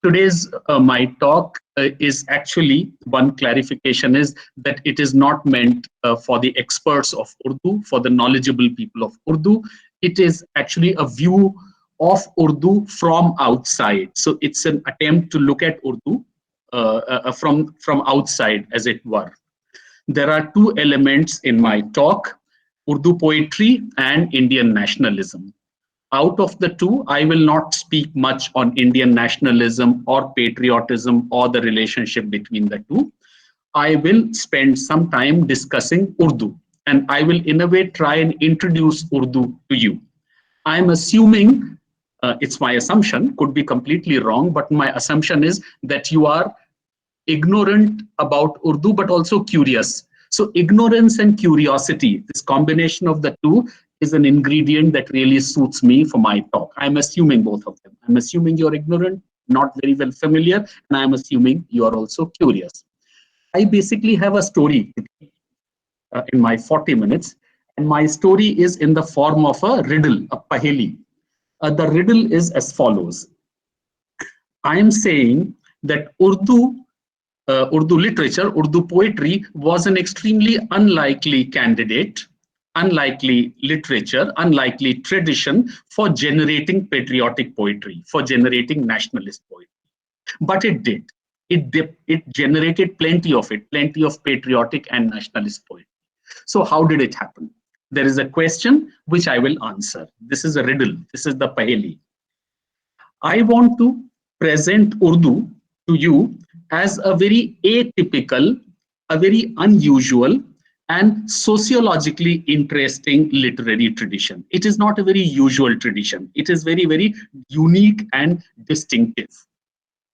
Today's my talk is actually, one clarification is that it is not meant for the experts of Urdu, for the knowledgeable people of Urdu. It is actually a view of Urdu from outside. So it's an attempt to look at Urdu from outside, as it were. There are two elements in my talk: Urdu poetry and Indian nationalism. Out of the two, I will not speak much on Indian nationalism or patriotism or the relationship between the two. I will spend some time discussing Urdu, and I will in a way try and introduce Urdu to you. I'm assuming, it's my assumption, could be completely wrong, but my assumption is that you are ignorant about Urdu, but also curious. So ignorance and curiosity, this combination of the two, is an ingredient that really suits me for my talk. I'm assuming both of them. I'm assuming you're ignorant, not very well familiar, and I'm assuming you are also curious. I basically have a story in my 40 minutes, and my story is in the form of a riddle, a paheli. The riddle is as follows. I am saying that Urdu literature, Urdu poetry was an extremely unlikely candidate, unlikely literature, unlikely tradition for generating patriotic poetry, for generating nationalist poetry. But it did. It generated plenty of patriotic and nationalist poetry. So how did it happen? There is a question which I will answer. This is a riddle. This is the paheli. I want to present Urdu to you as a very atypical, a very unusual, and sociologically interesting literary tradition. It is not a very usual tradition. It is very, very unique and distinctive.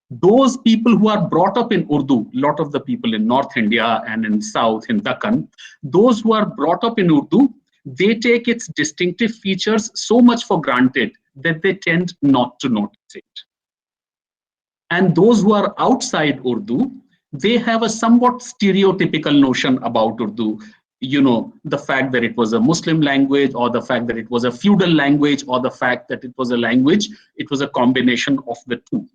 Those people who are brought up in Urdu, a lot of the people in North India and in South, in Deccan, those who are brought up in Urdu, they take its distinctive features so much for granted that they tend not to notice it. And those who are outside Urdu, they have a somewhat stereotypical notion about Urdu. You know, the fact that it was a Muslim language, or the fact that it was a feudal language, or the fact that it was a language, it was a combination of the two.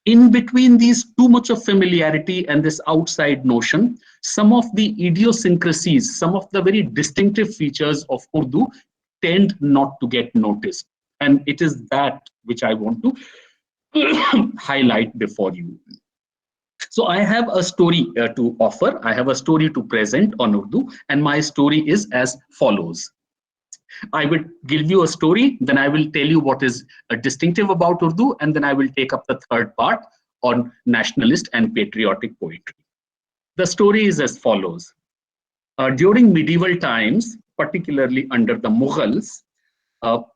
In between these too much of familiarity and this outside notion, some of the idiosyncrasies, some of the very distinctive features of Urdu tend not to get noticed. And it is that which I want to highlight before you. So I have a story to offer. I have a story to present on Urdu, and my story is as follows. I will give you a story, then I will tell you what is distinctive about Urdu, and then I will take up the third part on nationalist and patriotic poetry. The story is as follows. During medieval times, particularly under the Mughals,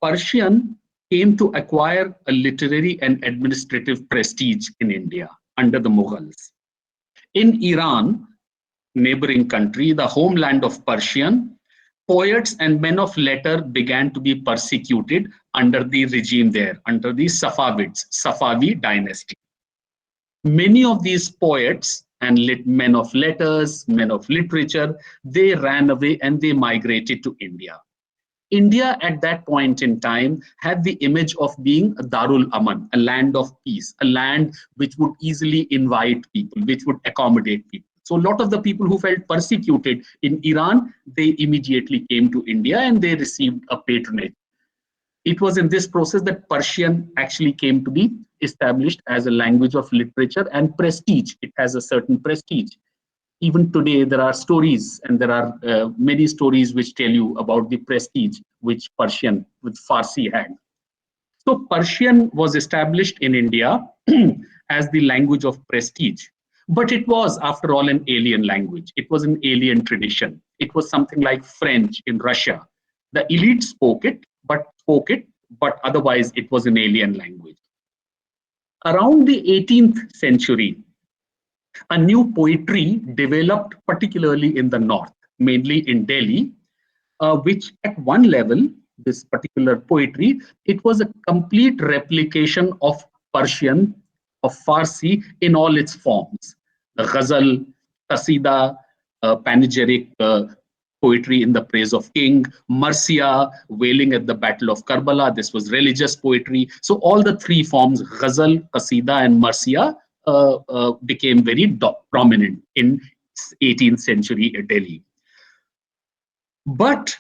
Persian came to acquire a literary and administrative prestige in India under the Mughals. In Iran, neighboring country, the homeland of Persian, poets and men of letter began to be persecuted under the regime there, under the Safavids, Safavi dynasty. Many of these poets and men of letters, men of literature, they ran away and they migrated to India. India at that point in time had the image of being a Darul Aman, a land of peace, a land which would easily invite people, which would accommodate people. So a lot of the people who felt persecuted in Iran, they immediately came to India and they received a patronage. It was in this process that Persian actually came to be established as a language of literature and prestige. It has a certain prestige. Even today, there are stories, and there are many stories which tell you about the prestige which Persian with Farsi had. So Persian was established in India as the language of prestige. But it was, after all, an alien language. It was an alien tradition. It was something like French in Russia. The elite spoke it, but otherwise it was an alien language. Around the 18th century, a new poetry developed, particularly in the north, mainly in Delhi, which at one level, this particular poetry, it was a complete replication of Persian, of Farsi in all its forms. The ghazal, qasida, panegyric poetry in the praise of king. Marsiya, wailing at the Battle of Karbala, this was religious poetry. So all the three forms, ghazal, qasida, and marsiya, became very prominent in 18th century Delhi. But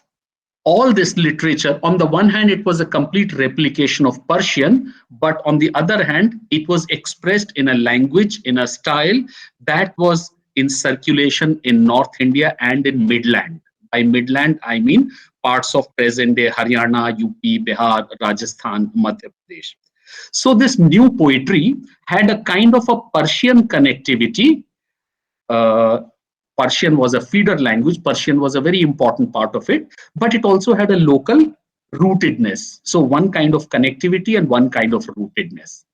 all this literature, on the one hand, it was a complete replication of Persian, but on the other hand, it was expressed in a language, in a style that was in circulation in North India and in Midland. By Midland, I mean parts of present-day Haryana, UP, Bihar, Rajasthan, Madhya Pradesh. So this new poetry had a kind of a Persian connectivity. Persian was a feeder language. Persian was a very important part of it, but it also had a local rootedness. So one kind of connectivity and one kind of rootedness.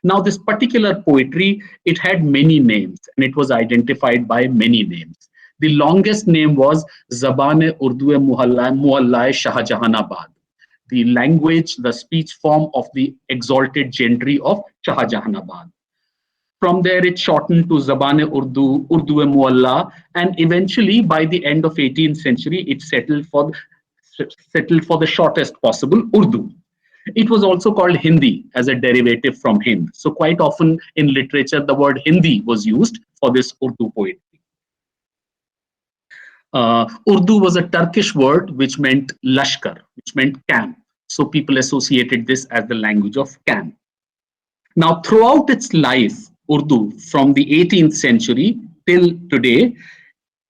Now this particular poetry, it had many names and it was identified by many names. The longest name was Zaban-e-Urdu Muhalla Shahjahanabad, the language, the speech form of the exalted gentry of Shahjahanabad. From there, it shortened to Zaban-e-Urdu, Urdu-e-Mualla, and eventually, by the end of 18th century, it settled for the shortest possible, Urdu. It was also called Hindi as a derivative from Hind. So quite often in literature, the word Hindi was used for this Urdu poetry. Urdu was a Turkish word which meant lashkar, which meant camp. So people associated this as the language of camp. Now, throughout its life, Urdu, from the 18th century till today,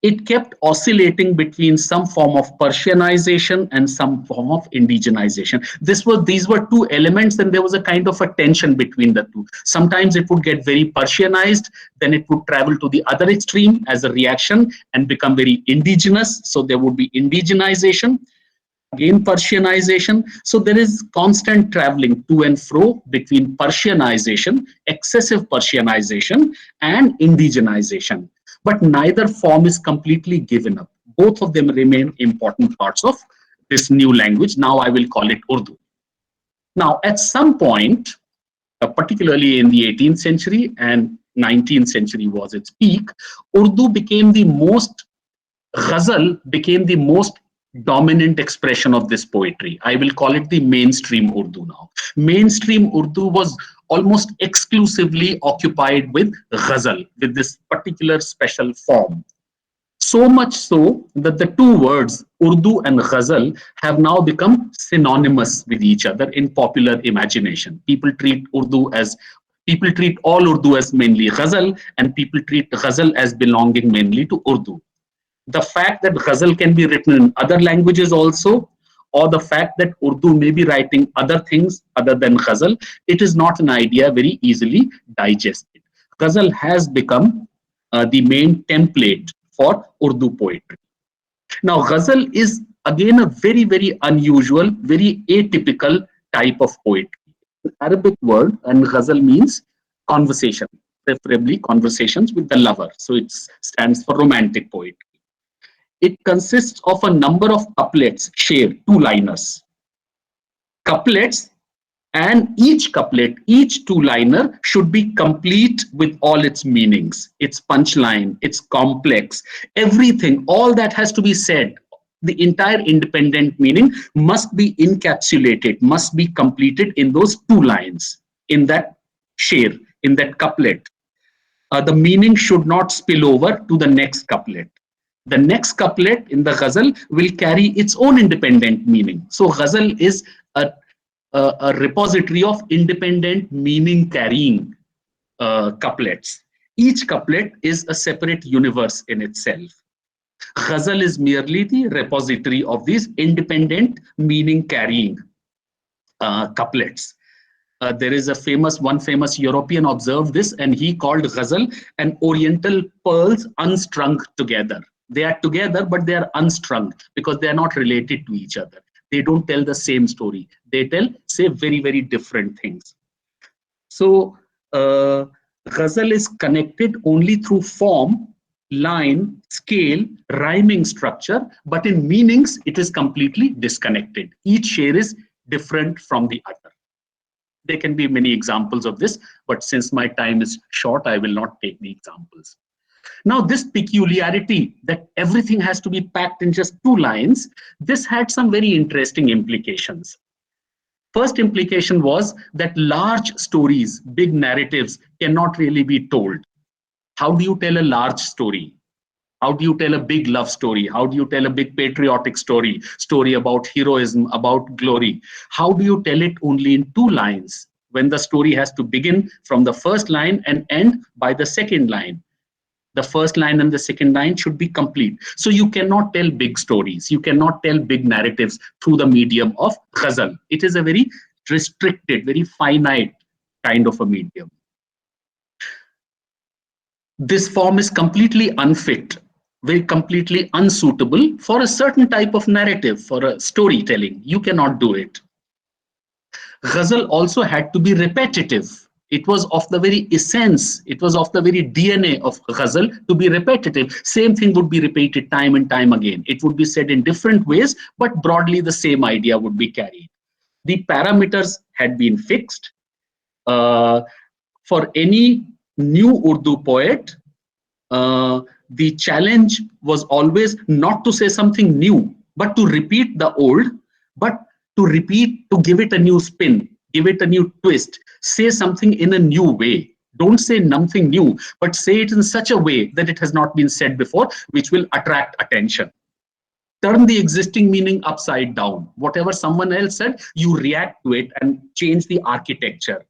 it kept oscillating between some form of Persianization and some form of indigenization. These were two elements, and there was a kind of a tension between the two. Sometimes it would get very Persianized, then it would travel to the other extreme as a reaction and become very indigenous. So there would be indigenization, again Persianization. So there is constant traveling to and fro between Persianization, excessive Persianization, and indigenization. But neither form is completely given up. Both of them remain important parts of this new language. Now I will call it Urdu. Now, at some point, particularly in the 18th century and 19th century was its peak, Urdu became the most, ghazal became the most dominant expression of this poetry. I will call it the mainstream Urdu now. Mainstream Urdu was almost exclusively occupied with ghazal, with this particular special form. So much so that the two words, Urdu and ghazal, have now become synonymous with each other in popular imagination. People treat all Urdu as mainly ghazal, and people treat ghazal as belonging mainly to Urdu. The fact that ghazal can be written in other languages also, or the fact that Urdu may be writing other things other than ghazal, it is not an idea very easily digested. Ghazal has become the main template for Urdu poetry. Now, ghazal is again a very, very unusual, very atypical type of poetry. An Arabic word, and ghazal means conversation, preferably conversations with the lover. So it stands for romantic poetry. It consists of a number of couplets, sher, two-liners. Couplets, and each couplet, each two-liner should be complete with all its meanings, its punchline, its complex, everything, all that has to be said. The entire independent meaning must be encapsulated, must be completed in those two lines, in that sher, in that couplet. The meaning should not spill over to the next couplet. The next couplet in the ghazal will carry its own independent meaning. So ghazal is a repository of independent meaning carrying couplets. Each couplet is a separate universe in itself. Ghazal is merely the repository of these independent meaning carrying couplets. There is one famous European observed this, and he called ghazal an oriental pearls unstrung together. They are together, but they are unstrung because they are not related to each other. They don't tell the same story. They say very, very different things. So ghazal is connected only through form, line, scale, rhyming structure, but in meanings, it is completely disconnected. Each sher is different from the other. There can be many examples of this, but since my time is short, I will not take the examples. Now, this peculiarity that everything has to be packed in just 2 lines, this had some very interesting implications. First implication was that large stories, big narratives cannot really be told. How do you tell a large story? How do you tell a big love story? How do you tell a big patriotic story about heroism, about glory? How do you tell it only in 2 lines when the story has to begin from the first line and end by the second line? The first line and the second line should be complete. So you cannot tell big stories. You cannot tell big narratives through the medium of ghazal. It is a very restricted, very finite kind of a medium. This form is completely unfit, very completely unsuitable for a certain type of narrative, for a storytelling. You cannot do it. Ghazal also had to be repetitive. It was of the very essence, it was of the very DNA of ghazal to be repetitive. Same thing would be repeated time and time again. It would be said in different ways, but broadly the same idea would be carried. The parameters had been fixed. For any new Urdu poet, the challenge was always not to say something new, but to repeat the old, but to repeat, to give it a new spin, give it a new twist, say something in a new way. Don't say nothing new, but say it in such a way that it has not been said before, which will attract attention. Turn the existing meaning upside down. Whatever someone else said, you react to it and change the architecture.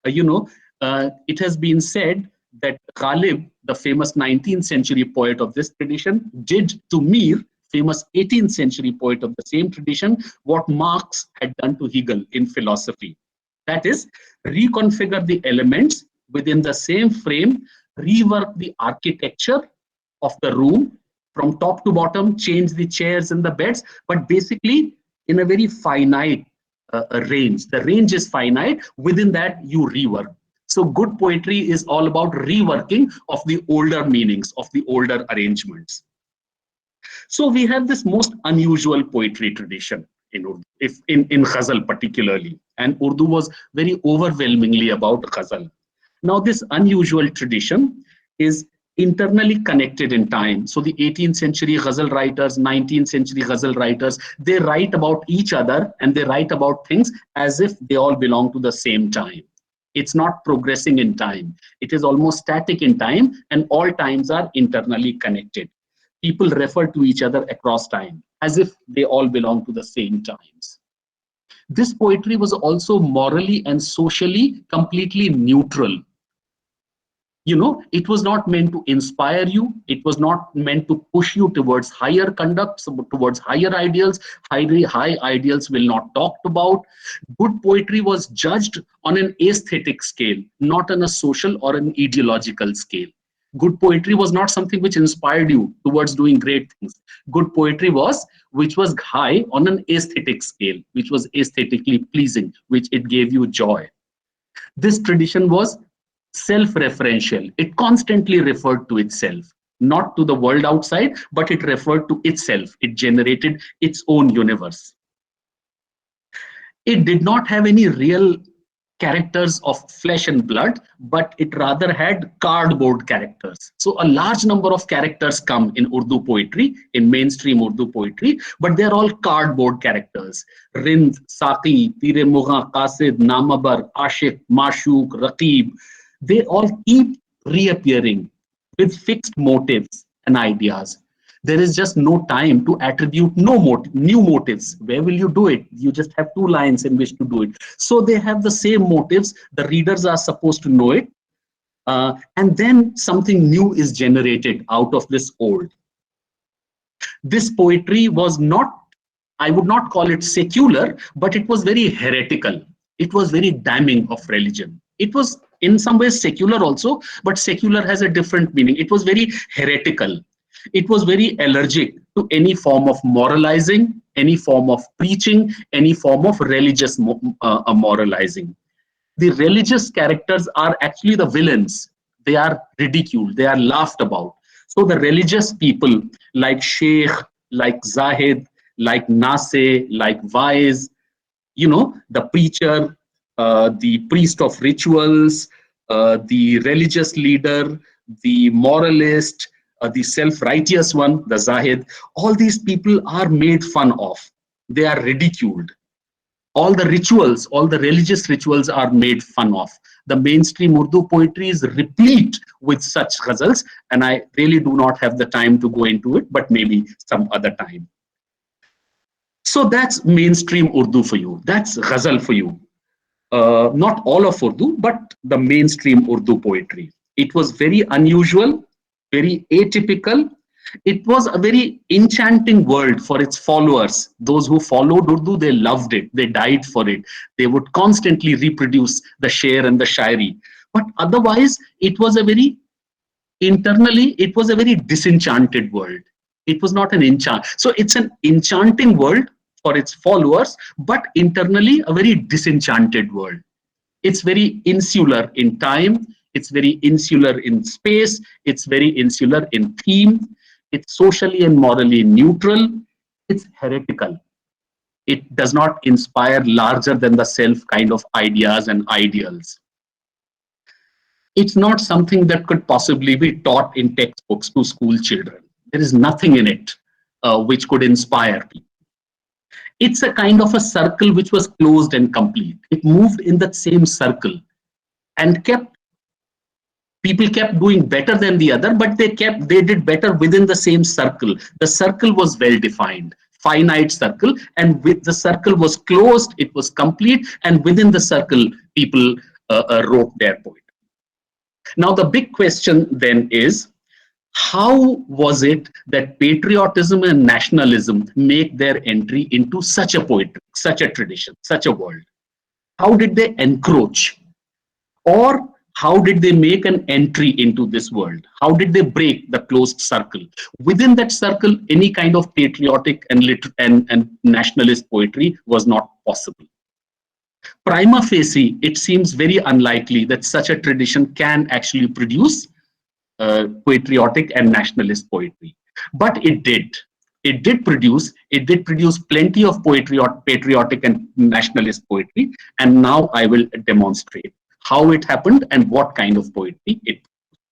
It has been said that Ghalib, the famous 19th century poet of this tradition, did to Mir, famous 18th century poet of the same tradition, what Marx had done to Hegel in philosophy. That is, reconfigure the elements within the same frame, rework the architecture of the room from top to bottom, change the chairs and the beds, but basically in a very finite range. The range is finite. Within that, you rework. So good poetry is all about reworking of the older meanings, of the older arrangements. So we have this most unusual poetry tradition in Urdu, in ghazal particularly. And Urdu was very overwhelmingly about ghazal. Now this unusual tradition is internally connected in time. So the 18th century ghazal writers, 19th century ghazal writers, they write about each other and they write about things as if they all belong to the same time. It's not progressing in time. It is almost static in time, and all times are internally connected. People refer to each other across time as if they all belong to the same times. This poetry was also morally and socially completely neutral. It was not meant to inspire you. It was not meant to push you towards higher conduct, towards higher ideals. High ideals will not talked about. Good poetry was judged on an aesthetic scale, not on a social or an ideological scale. Good poetry was not something which inspired you towards doing great things. Good poetry which was high on an aesthetic scale, which was aesthetically pleasing, which it gave you joy. This tradition was self-referential. It constantly referred to itself, not to the world outside, but it referred to itself. It generated its own universe. It did not have any real characters of flesh and blood, but it rather had cardboard characters. So a large number of characters come in Urdu poetry, in mainstream Urdu poetry, but they're all cardboard characters. Rind, Saqi, Pir Mugha, Qasid, Namabar, Ashik, Mashuk, Raqib. They all keep reappearing with fixed motives and ideas. There is just no time to attribute new motives. Where will you do it? You just have 2 lines in which to do it. So they have the same motives. The readers are supposed to know it. And then something new is generated out of this old. This poetry was not, I would not call it secular, but it was very heretical. It was very damning of religion. It was in some ways secular also, but secular has a different meaning. It was very heretical. It was very allergic to any form of moralizing, any form of preaching, any form of religious moralizing. The religious characters are actually the villains. They are ridiculed, they are laughed about. So the religious people like Sheikh, like Zahid, like Nase, like Wise, the preacher, the priest of rituals, the religious leader, the moralist, the self-righteous one, the Zahid, all these people are made fun of. They are ridiculed. All the rituals, all the religious rituals are made fun of. The mainstream Urdu poetry is replete with such ghazals, and I really do not have the time to go into it, but maybe some other time. So that's mainstream Urdu for you. That's ghazal for you. Not all of Urdu, but the mainstream Urdu poetry. It was very unusual, very atypical. It was a very enchanting world for its followers. Those who followed Urdu, they loved it. They died for it. They would constantly reproduce the sher and the shairi. But otherwise, it was a very internally, it was a very disenchanted world. It was not an enchant. So it's an enchanting world for its followers, but internally a very disenchanted world. It's very insular in time. It's very insular in space. It's very insular in theme. It's socially and morally neutral. It's heretical. It does not inspire larger than the self kind of ideas and ideals. It's not something that could possibly be taught in textbooks to school children. There is nothing in it which could inspire people. It's a kind of a circle which was closed and complete. It moved in that same circle and people kept doing better than the other, but they did better within the same circle. The circle was well defined, finite circle, and with the circle was closed, it was complete, and within the circle, people wrote their poetry. Now, the big question then is, how was it that patriotism and nationalism make their entry into such a poetry, such a tradition, such a world? How did they encroach? Or how did they make an entry into this world? How did they break the closed circle? Within that circle, any kind of patriotic and nationalist poetry was not possible. Prima facie, it seems very unlikely that such a tradition can actually produce patriotic and nationalist poetry. But it did. It did produce plenty of patriotic and nationalist poetry. And now I will demonstrate how it happened and what kind of poetry it produced.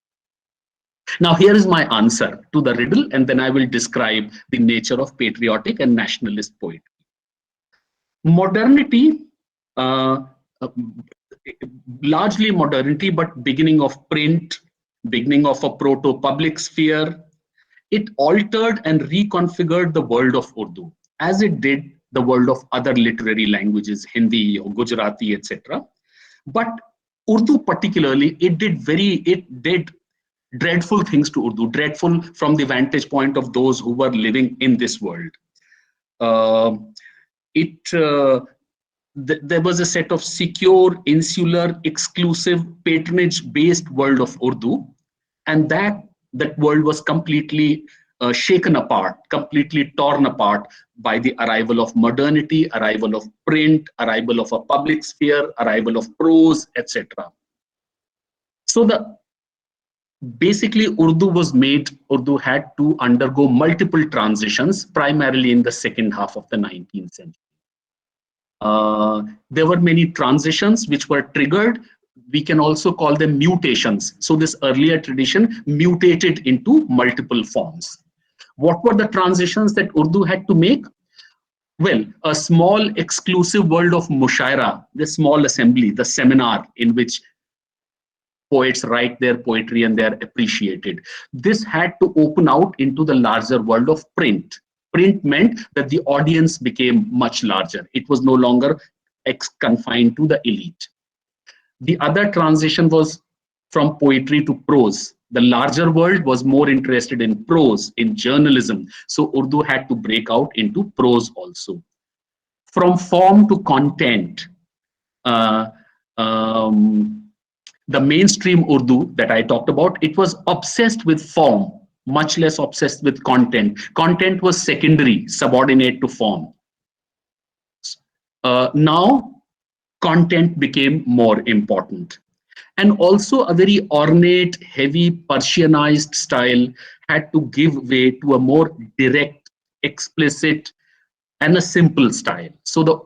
Now, here is my answer to the riddle, and then I will describe the nature of patriotic and nationalist poetry. Modernity, largely modernity, but beginning of print, beginning of a proto-public sphere, it altered and reconfigured the world of Urdu, as it did the world of other literary languages, Hindi or Gujarati, etc. But Urdu particularly, it did dreadful things to Urdu, dreadful from the vantage point of those who were living in this world. There was a set of secure, insular, exclusive, patronage-based world of Urdu, and that world was completely shaken apart, completely torn apart by the arrival of modernity, arrival of print, arrival of a public sphere, arrival of prose, etc. So basically Urdu had to undergo multiple transitions, primarily in the second half of the 19th century. There were many transitions which were triggered. We can also call them mutations. So this earlier tradition mutated into multiple forms. What were the transitions that Urdu had to make? Well, a small exclusive world of mushaira, the small assembly, the seminar in which poets write their poetry and they are appreciated. This had to open out into the larger world of print. Print meant that the audience became much larger. It was no longer confined to the elite. The other transition was from poetry to prose. The larger world was more interested in prose, in journalism. So Urdu had to break out into prose also. From form to content, the mainstream Urdu that I talked about, it was obsessed with form, much less obsessed with content. Content was secondary, subordinate to form. Now, content became more important. And also a very ornate, heavy Persianized style had to give way to a more direct, explicit, and a simple style. So the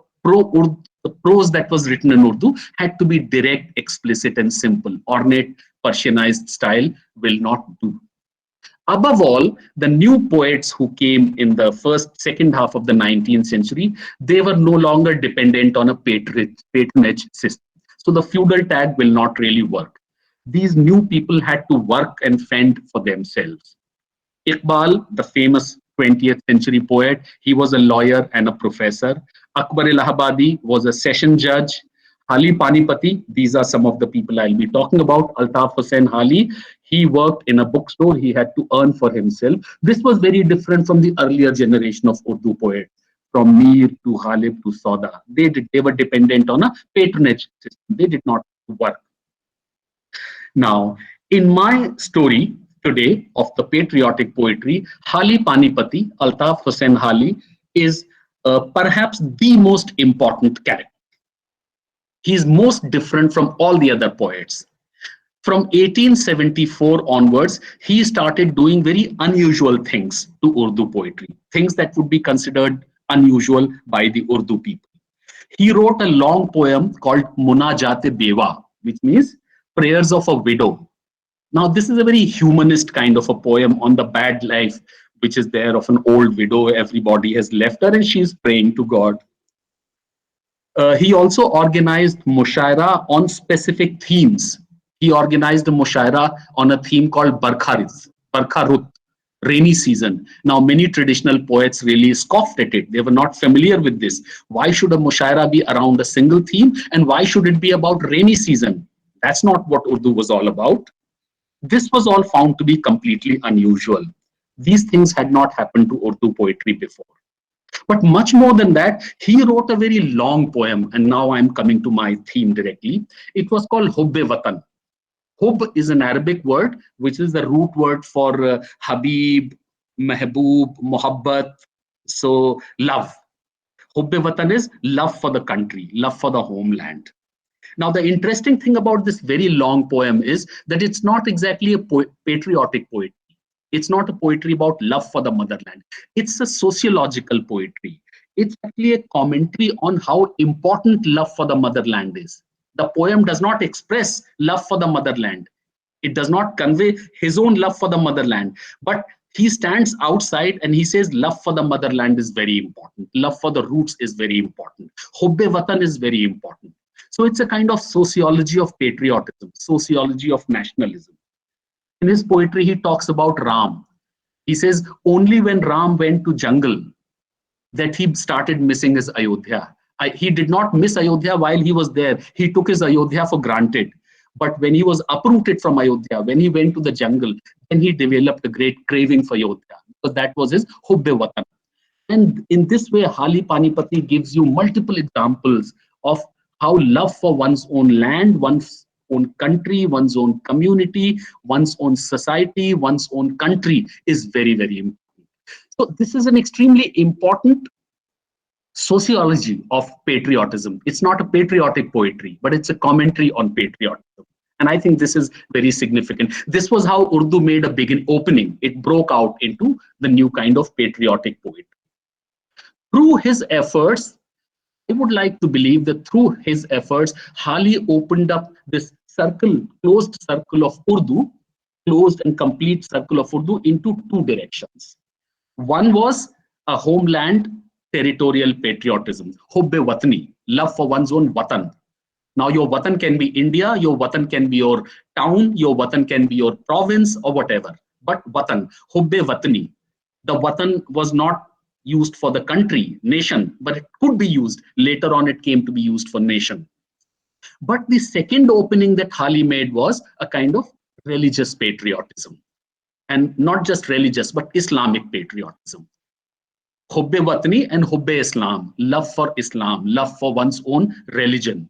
prose that was written in Urdu had to be direct, explicit, and simple. Ornate Persianized style will not do. Above all, the new poets who came in the second half of the 19th century, they were no longer dependent on a patronage system. So the feudal tag will not really work. These new people had to work and fend for themselves. Iqbal, the famous 20th century poet, he was a lawyer and a professor. Akbar Allahabadi was a session judge. Hali Panipati, these are some of the people I'll be talking about. Altaf Hussain Hali, he worked in a bookstore. He had to earn for himself. This was very different from the earlier generation of Urdu poets, from Mir to Ghalib to Sauda. They were dependent on a patronage system. They did not work. Now, in my story today of the patriotic poetry, Hali Panipati, Altaf Hussain Hali, is perhaps the most important character. He is most different from all the other poets. From 1874 onwards, he started doing very unusual things to Urdu poetry, things that would be considered unusual by the Urdu people. He wrote a long poem called Munajat-e-Bewa, which means prayers of a widow. Now, this is a very humanist kind of a poem on the bad life which is there of an old widow. Everybody has left her and she is praying to God. He also organized mushaira on specific themes. He organized a mushaira on a theme called Barkharut, rainy season. Now, many traditional poets really scoffed at it. They were not familiar with this. Why should a mushaira be around a single theme? And why should it be about rainy season? That's not what Urdu was all about. This was all found to be completely unusual. These things had not happened to Urdu poetry before. But much more than that, he wrote a very long poem, and now I'm coming to my theme directly. It was called Hubbe-Watan. Hub is an Arabic word, which is the root word for Habib, Mehboob, Muhabbat, so love. Hubbe-Watan is love for the country, love for the homeland. Now, the interesting thing about this very long poem is that it's not exactly a patriotic poetry. It's not a poetry about love for the motherland. It's a sociological poetry. It's actually a commentary on how important love for the motherland is. The poem does not express love for the motherland. It does not convey his own love for the motherland. But he stands outside and he says love for the motherland is very important. Love for the roots is very important. Hubbe-Watan is very important. So it's a kind of sociology of patriotism, sociology of nationalism. In his poetry, he talks about Ram. He says only when Ram went to jungle that he started missing his Ayodhya. He did not miss Ayodhya while he was there. He took his Ayodhya for granted. But when he was uprooted from Ayodhya, when he went to the jungle, then he developed a great craving for Ayodhya, because that was his Hubbe-Watan. And in this way, Hali Panipati gives you multiple examples of how love for one's own land, one's own country, one's own community, one's own society, one's own country is very, very important. So this is an extremely important sociology of patriotism. It's not a patriotic poetry, but it's a commentary on patriotism. And I think this is very significant. This was how Urdu made a opening. It broke out into the new kind of patriotic poetry. Through his efforts, I would like to believe that through his efforts, Hali opened up this closed circle of Urdu, closed and complete circle of Urdu into two directions. One was a homeland territorial patriotism, Hubbe-Watani, love for one's own Watan. Now your Watan can be India, your Watan can be your town, your Watan can be your province or whatever. But Watan, Hubbe-Watani, the Watan was not used for the country, nation, but it could be used. Later on, it came to be used for nation. But the second opening that Hali made was a kind of religious patriotism. And not just religious, but Islamic patriotism. Hubbe-Watani and Hubbe-Islam, love for Islam, love for one's own religion.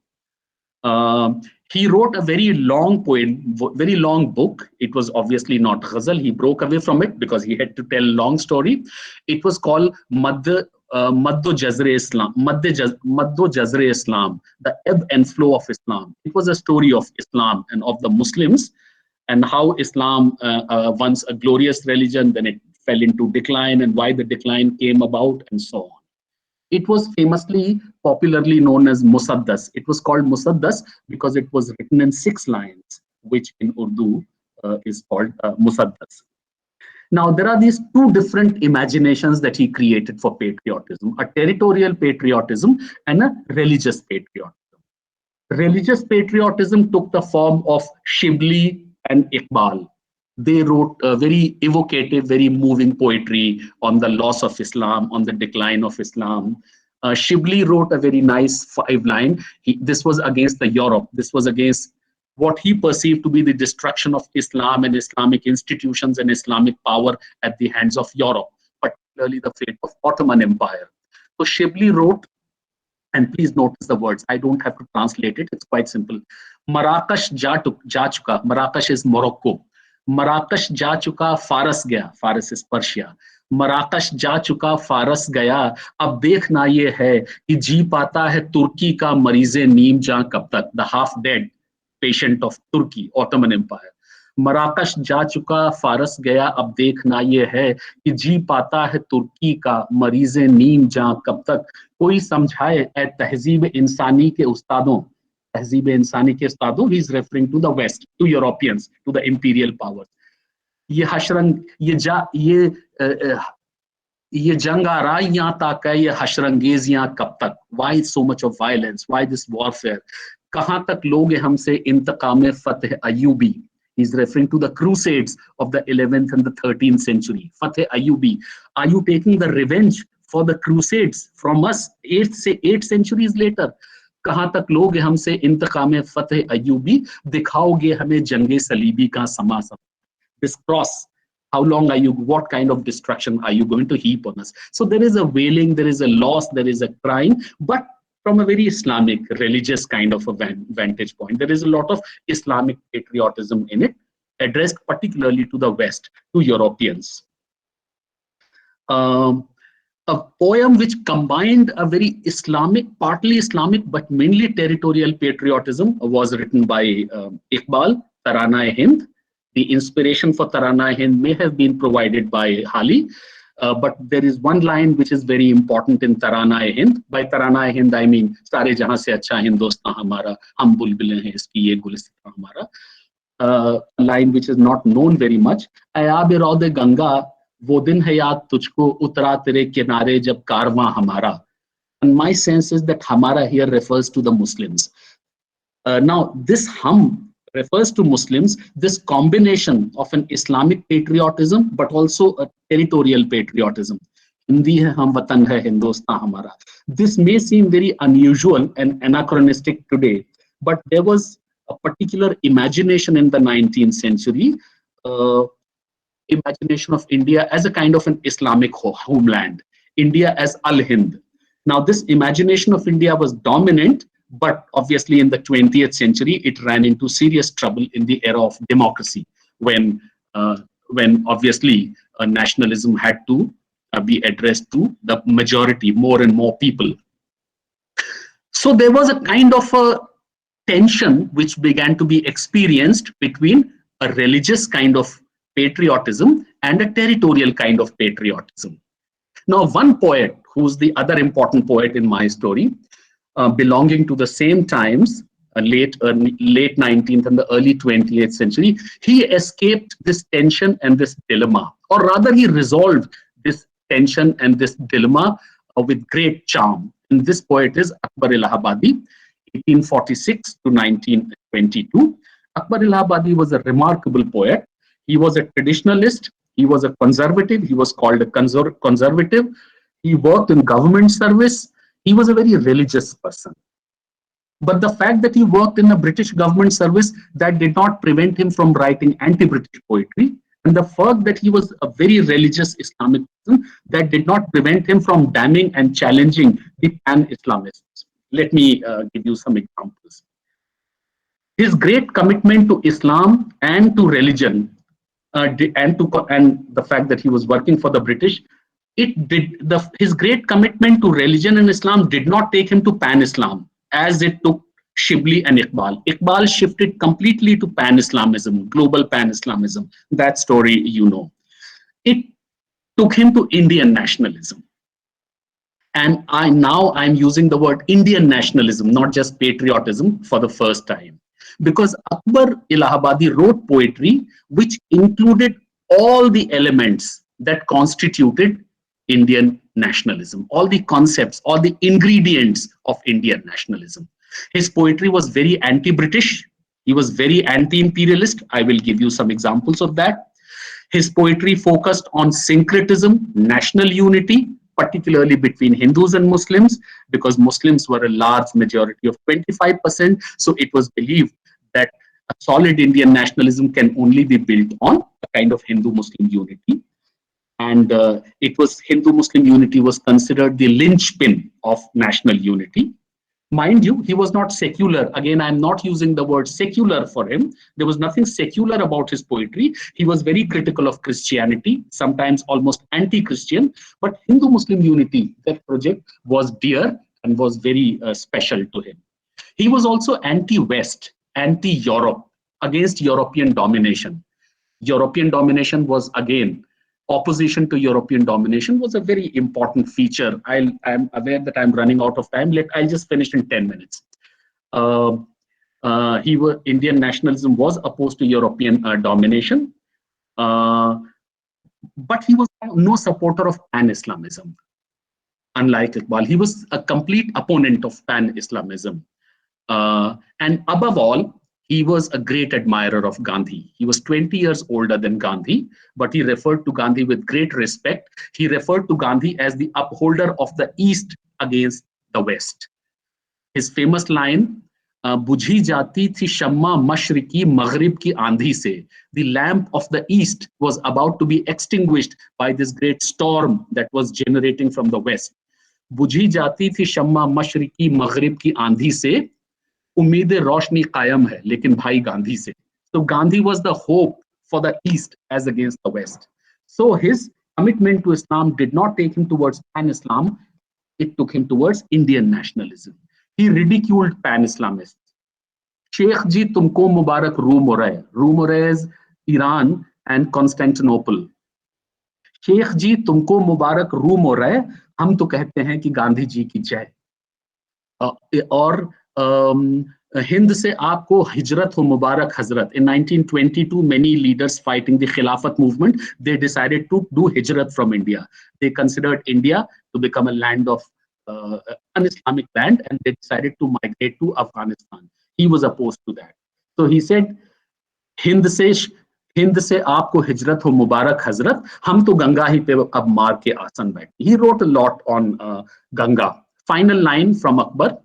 He wrote a very long poem, very long book. It was obviously not ghazal. He broke away from it because he had to tell a long story. It was called Maddo Jazre Islam, Maddo Jazre Islam, the ebb and flow of Islam. It was a story of Islam and of the Muslims, and how Islam, once a glorious religion, then it fell into decline, and why the decline came about, and so on. It was famously, popularly known as Musaddas. It was called Musaddas because it was written in 6 lines. which in Urdu is called Musaddas. Now, there are these two different imaginations that he created for patriotism, a territorial patriotism and a religious patriotism. Religious patriotism took the form of Shibli and Iqbal. They wrote very evocative, very moving poetry on the loss of Islam, on the decline of Islam. Shibli wrote a very nice 5-line. This was against the Europe. This was against what he perceived to be the destruction of Islam and Islamic institutions and Islamic power at the hands of Europe, particularly the fate of Ottoman Empire. So Shibli wrote, and please notice the words, I don't have to translate it, it's quite simple. Marrakesh ja chuka, Marrakesh is Morocco. Marrakesh ja chuka, Faras gaya, Faras is Persia. Marrakesh ja chuka, Faras gaya, ab dekhna ye hai ki ji pata hai Turki ka marize neem ja kab tak, the half dead patient of Turkey, Ottoman Empire. Marrakesh ja chuka, Faras gaya, ab dekhna ye hai कि जी पाता है तुर्की का मरीज़े नीम जहां कब तक कोई समझाए ए तहजीब इंसानी के उस्तादों तहजीब इंसानी के उस्तादों he is referring to the West, to Europeans, to the imperial powers. ये हशरंग ये जंगाराइयां ताक ये हशरंगेजियां कब तक, why so much of violence, why this warfare, कहां तक लोगे हमसे इंतकाम फतेह Ayubi. He's referring to the crusades of the 11th and the 13th century. Fateh Ayyubi, are you taking the revenge for the crusades from us 8 centuries later? कहां तक लोगे हमसे इंतकाम फतेह अयूबी, दिखाओगे हमें जंगे सलीबी का समासा. This cross, how long are you, what kind of destruction are you going to heap on us? So there is a wailing, there is a loss, there is a crying, but from a very Islamic, religious kind of a vantage point. There is a lot of Islamic patriotism in it, addressed particularly to the West, to Europeans. A poem which combined a very Islamic, partly Islamic, but mainly territorial patriotism was written by Iqbal, Tarana-e-Hind. The inspiration for Tarana-e-Hind may have been provided by Hali. But there is one line which is very important in Tarana-e-Hind. By Tarana-e-Hind, I mean, Sare jahan se acha Hindustan hamara, hum bulbule hain iski ye gulistan hamara. Line which is not known very much. Ayab-e-Raude Ganga, wo din hai yaad tujhko, utara tere kinare jab karwan hamara. And my sense is that hamara here refers to the Muslims. Now, this hum refers to Muslims, this combination of an Islamic patriotism, but also a territorial patriotism. Hindi hai hum watan hai Hindustan hamara. This may seem very unusual and anachronistic today, but there was a particular imagination in the 19th century, imagination of India as a kind of an Islamic homeland, India as Al-Hind. Now, this imagination of India was dominant, but obviously in the 20th century, it ran into serious trouble in the era of democracy, when obviously nationalism had to be addressed to the majority, more and more people. So there was a kind of a tension which began to be experienced between a religious kind of patriotism and a territorial kind of patriotism. Now, one poet, who's the other important poet in my story, belonging to the same times, late 19th and the early 20th century, he escaped this tension and this dilemma, or rather he resolved this tension and this dilemma with great charm. And this poet is Akbar Allahabadi, 1846 to 1922. Akbar Allahabadi was a remarkable poet. He was a traditionalist, he was a conservative, he was called a conservative, he worked in government service. He was a very religious person. But the fact that he worked in a British government service, that did not prevent him from writing anti-British poetry. And the fact that he was a very religious Islamic person, that did not prevent him from damning and challenging the pan-Islamists. Let me give you some examples. His great commitment to Islam and to religion, and the fact that he was working for the British, his great commitment to religion and Islam did not take him to pan-Islam, as it took Shibli and Iqbal. Iqbal shifted completely to pan-Islamism, global pan-Islamism. That story you know. It took him to Indian nationalism. And I'm using the word Indian nationalism, not just patriotism, for the first time. Because Akbar Allahabadi wrote poetry which included all the elements that constituted Indian nationalism, all the concepts, all the ingredients of Indian nationalism. His poetry was very anti-British. He was very anti-imperialist. I will give you some examples of that. His poetry focused on syncretism, national unity, particularly between Hindus and Muslims, because Muslims were a large majority of 25%. So it was believed that a solid Indian nationalism can only be built on a kind of Hindu-Muslim unity. And it was Hindu-Muslim unity was considered the linchpin of national unity. Mind you, he was not secular. Again, I'm not using the word secular for him. There was nothing secular about his poetry. He was very critical of Christianity, sometimes almost anti-Christian. But Hindu-Muslim unity, that project, was dear and was very special to him. He was also anti-West, anti-Europe, against European domination. European domination was, again, opposition to European domination was a very important feature. I'm aware that I'm running out of time. I'll just finish in 10 minutes. Indian nationalism was opposed to European domination, but he was no supporter of pan-Islamism. Unlike Iqbal, he was a complete opponent of pan-Islamism. And above all, he was a great admirer of Gandhi. He was 20 years older than Gandhi, but he referred to Gandhi with great respect. He referred to Gandhi as the upholder of the East against the West. His famous line, "Bujhi jati thi shamma mashriki maghrib ki andhi se." The lamp of the East was about to be extinguished by this great storm that was generating from the West. "Bujhi jati thi shamma mashriki maghrib ki andhi se." उम्मीदें रोशनी कायम है लेकिन भाई गांधी से. So Gandhi was the hope for the East as against the West. So his commitment to Islam did not take him towards pan-Islam, it took him towards Indian nationalism. He ridiculed pan-Islamists. Sheikh ji tumko mubarak room ho rahe. Room ho rahe is Iran and Constantinople. Sheikh ji tumko mubarak room ho rahe. हम तो कहते हैं कि गांधी जी की जय. और हिंद से आपको हिजरत हो मुबारक हजरत. In 1922, many leaders fighting the Khilafat movement, they decided to do hijrat from India. They considered India to become a land of an Islamic land, and they decided to migrate to Afghanistan. He was opposed to that. So he said, Hind से आपको हिजरत हो मुबारक हजरत, हम तो गंगा ही पे अब मार के आसन बैठे. He wrote a lot on Ganga. Final line from Akbar.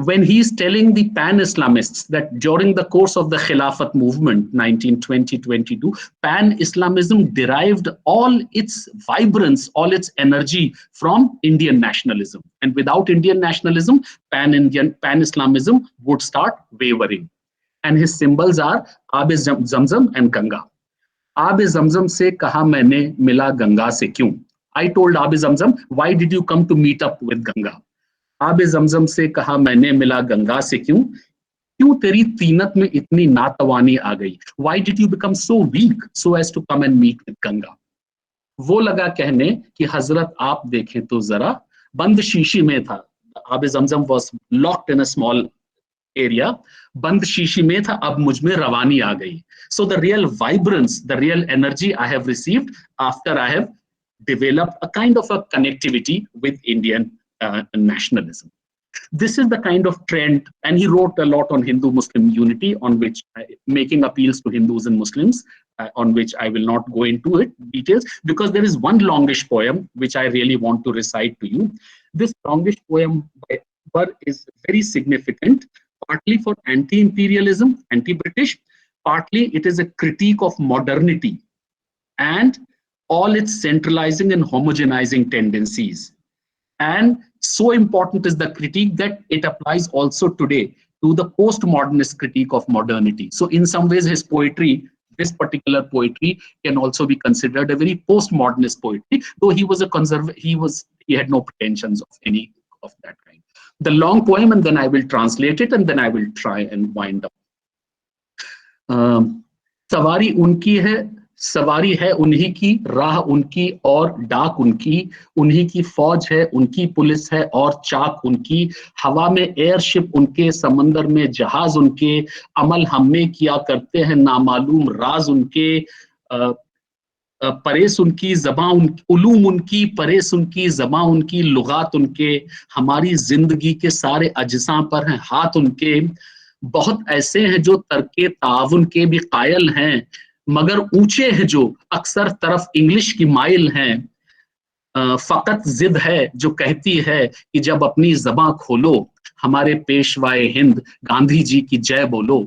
When he's telling the pan-Islamists that during the course of the Khilafat movement, 1920-22, pan-Islamism derived all its vibrance, all its energy from Indian nationalism. And without Indian nationalism, pan-Islamism would start wavering. And his symbols are Aab-e-Zamzam and Ganga. Aab-e-Zamzam se kaha maine mila Ganga se kyun? I told Aab-e-Zamzam, why did you come to meet up with Ganga? आब जमजम से कहा मैंने मिला गंगा से क्यों तेरी तीनत में इतनी नातवानी आ गई? Why did you become so weak so as to come and meet with Ganga? वो लगा कहने कि हजरत आप देखें तो जरा बंद शीशी में था. आब जमजम was locked in a small area. बंद शीशी में था, अब मुझ में रवानी आ गई. So the real vibrance, the real energy I have received after I have developed a kind of a connectivity with Indian nationalism. This is the kind of trend, and he wrote a lot on Hindu-Muslim unity, on which making appeals to Hindus and Muslims, on which I will not go into it details, because there is one longish poem which I really want to recite to you. This longish poem by Akbar is very significant, partly for anti-imperialism, anti-British, partly it is a critique of modernity and all its centralizing and homogenizing tendencies. And so important is the critique that it applies also today to the postmodernist critique of modernity. So in some ways, his poetry, this particular poetry, can also be considered a very postmodernist poetry, though he was a conservative, he had no pretensions of any of that kind. The long poem, and then I will translate it, and then I will try and wind up. सवारी उनकी है सवारी है उन्हीं की, राह उनकी और डाक उनकी, उन्हीं की फौज है, उनकी पुलिस है और चाक उनकी, हवा में एयरशिप उनके, समंदर में जहाज उनके, अमल हम में किया करते हैं नामालूम राज उनके, परेस उनकी जबां उनकी, उलूम उनकी, परेस उनकी जबां उनकी, लुगात उनके, हमारी जिंदगी के सारे अज्जा पर हैं हाथ उनके। बहुत ऐसे हैं जो तरके ताउन के भी कायल हैं, मगर ऊंचे हैं जो अक्सर तरफ इंग्लिश की माइल हैं। फकत जिद है जो कहती है कि जब अपनी जबां खोलो, हमारे पेशवाए हिंद गांधी जी की जय बोलो।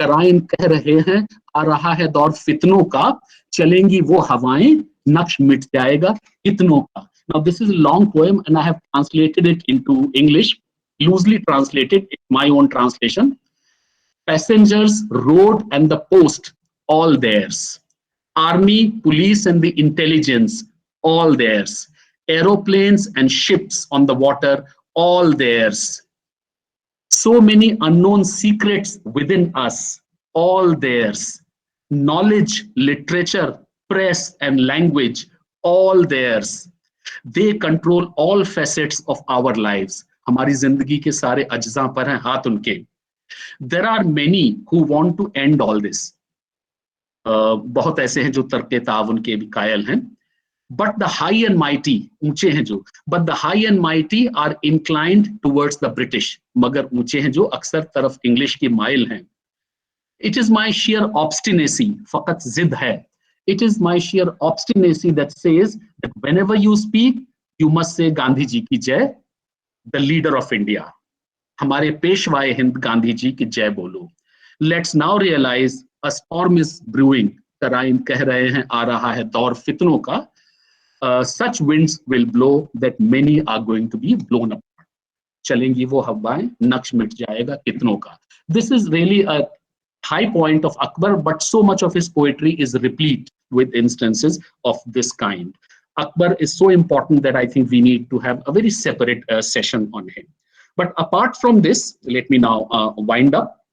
कराइन कह रहे हैं आ रहा है दौर फितनों का, चलेंगी वो हवाएं नक्श मिट जाएगा कितनों का। Now this is a long poem and I have translated it into English, loosely translated, my own translation. Passengers, road and the post, all theirs. Army, police and the intelligence, all theirs. Aeroplanes and ships on the water, all theirs. So many unknown secrets within us, all theirs. Knowledge, literature, press and language, all theirs. They control all facets of our lives. हमारी जिंदगी के सारे अज्जा पर हैं हाथ उनके. There are many who want to end all this. बहुत ऐसे हैं जो तरके ताउन के भी कायल हैं. But the high and mighty, ऊंचे हैं जो, but the high and mighty are inclined towards the British, मगर ऊंचे हैं जो अक्सर तरफ इंग्लिश की माइल हैं. It is my sheer obstinacy, फकत जिद है. It is my sheer obstinacy that says that whenever you speak, you must say Gandhi ji की जय, the leader of India. हमारे पेशवाए हिंद गांधी जी की जय बोलो. Let's now realize a storm is brewing. कराइन कह रहे हैं आ रहा है दौर फितनों का. Such winds will blow that many are going to be blown apart. चलेंगी वो हवाएं नक्श मिट जाएगा कितनों का. This is really a high point of Akbar, but so much of his poetry is replete with instances of this kind. Akbar is so important that I think we need to have a very separate session on him. But apart from this, let me now wind up.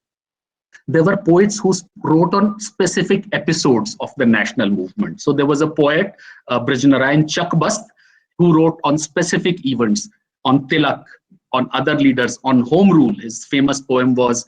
There were poets who wrote on specific episodes of the national movement. So there was a poet, Brajnarayan Chakbast, who wrote on specific events, on Tilak, on other leaders, on home rule. His famous poem was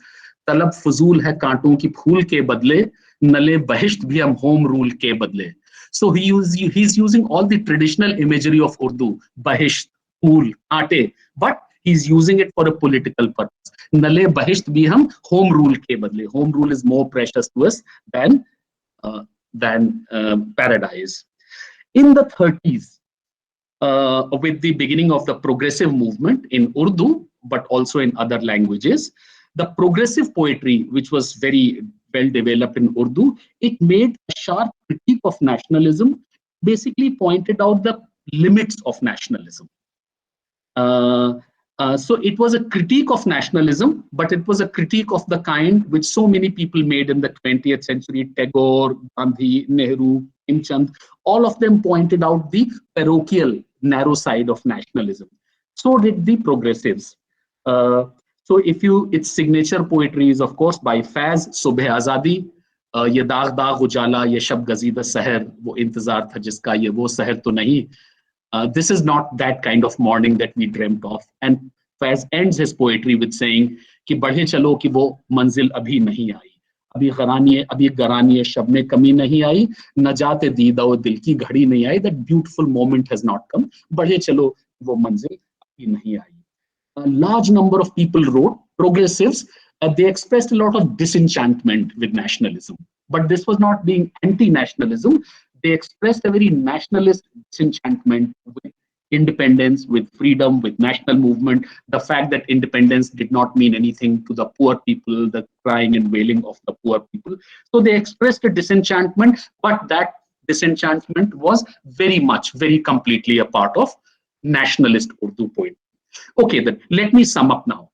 तलब फजूल है कांटों की फूल के बदले, नले बहिश्त भी हम home rule के बदले. So he's using all the traditional imagery of Urdu, bahisht, फूल, कांटे, but he's using it for a political purpose. नले बहिश्त भी हम home rule के बदले. Home rule is more precious to us than paradise. In the 30s, with the beginning of the progressive movement in Urdu, but also in other languages, the progressive poetry, which was very well developed in Urdu, it made a sharp critique of nationalism, basically pointed out the limits of nationalism. So it was a critique of nationalism, but it was a critique of the kind which so many people made in the 20th century. Tagore, Gandhi, Nehru, Imchand, all of them pointed out the parochial, narrow side of nationalism. So did the progressives. So its signature poetry is of course by Faiz, Subh Azadi, ये दाग दाग उजाला, ये शब गजीदा सहर, वो इंतजार था जिसका, ये वो सहर तो नहीं. This is not that kind of morning that we dreamt of. And Faiz ends his poetry with saying कि बढ़े चलो कि वो मंजिल अभी नहीं आई, अभी गरानी शब में कमी नहीं आई, न जाते दीदा दिल की घड़ी नहीं आई. That beautiful moment has not come. बढ़े चलो वो मंजिल अभी नहीं आई. A large number of people wrote, progressives, they expressed a lot of disenchantment with nationalism. But this was not being anti-nationalism. They expressed a very nationalist disenchantment with independence, with freedom, with national movement. The fact that independence did not mean anything to the poor people, the crying and wailing of the poor people. So they expressed a disenchantment, but that disenchantment was very completely a part of nationalist Urdu poetry. Okay, then let me sum up now.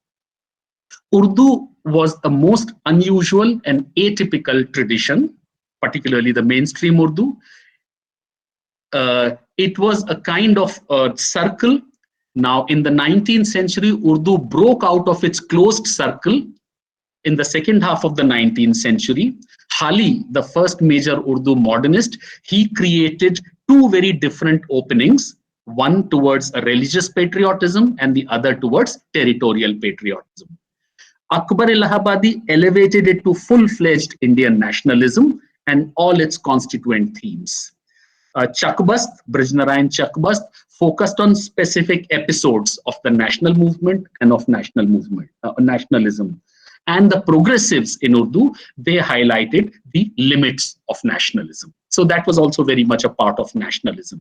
Urdu was the most unusual and atypical tradition, particularly the mainstream Urdu. It was a kind of circle. Now, in the 19th century, Urdu broke out of its closed circle in the second half of the 19th century. Hali, the first major Urdu modernist, he created two very different openings, one towards a religious patriotism and the other towards territorial patriotism. Akbar Allahabadi elevated it to full-fledged Indian nationalism and all its constituent themes. Chakbast, Brijnarayan Chakbast, focused on specific episodes of the national movement and of nationalism. And the progressives in Urdu, they highlighted the limits of nationalism. So that was also very much a part of nationalism.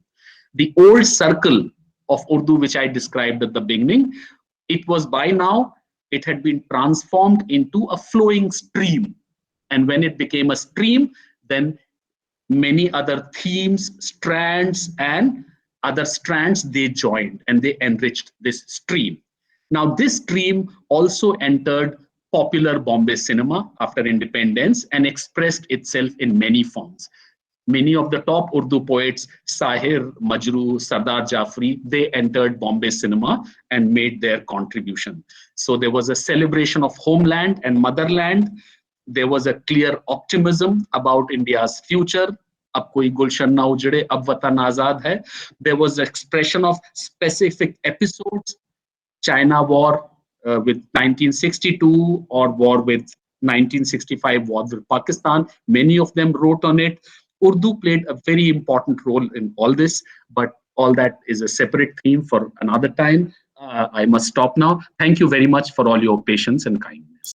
The old circle of Urdu, which I described at the beginning, it was by now, it had been transformed into a flowing stream. And when it became a stream, then many other themes, strands, and other strands, they joined and they enriched this stream. Now, this stream also entered popular Bombay cinema after independence and expressed itself in many forms. Many of the top Urdu poets, Sahir, Majru, Sardar Jafri, they entered Bombay cinema and made their contribution. So there was a celebration of homeland and motherland. There was a clear optimism about India's future. Ab koi gulshan na ujde, ab watan azad hai. There was expression of specific episodes, China war with 1962 or war with 1965 war with Pakistan. Many of them wrote on it. Urdu played a very important role in all this, but all that is a separate theme for another time. I must stop now. Thank you very much for all your patience and kindness.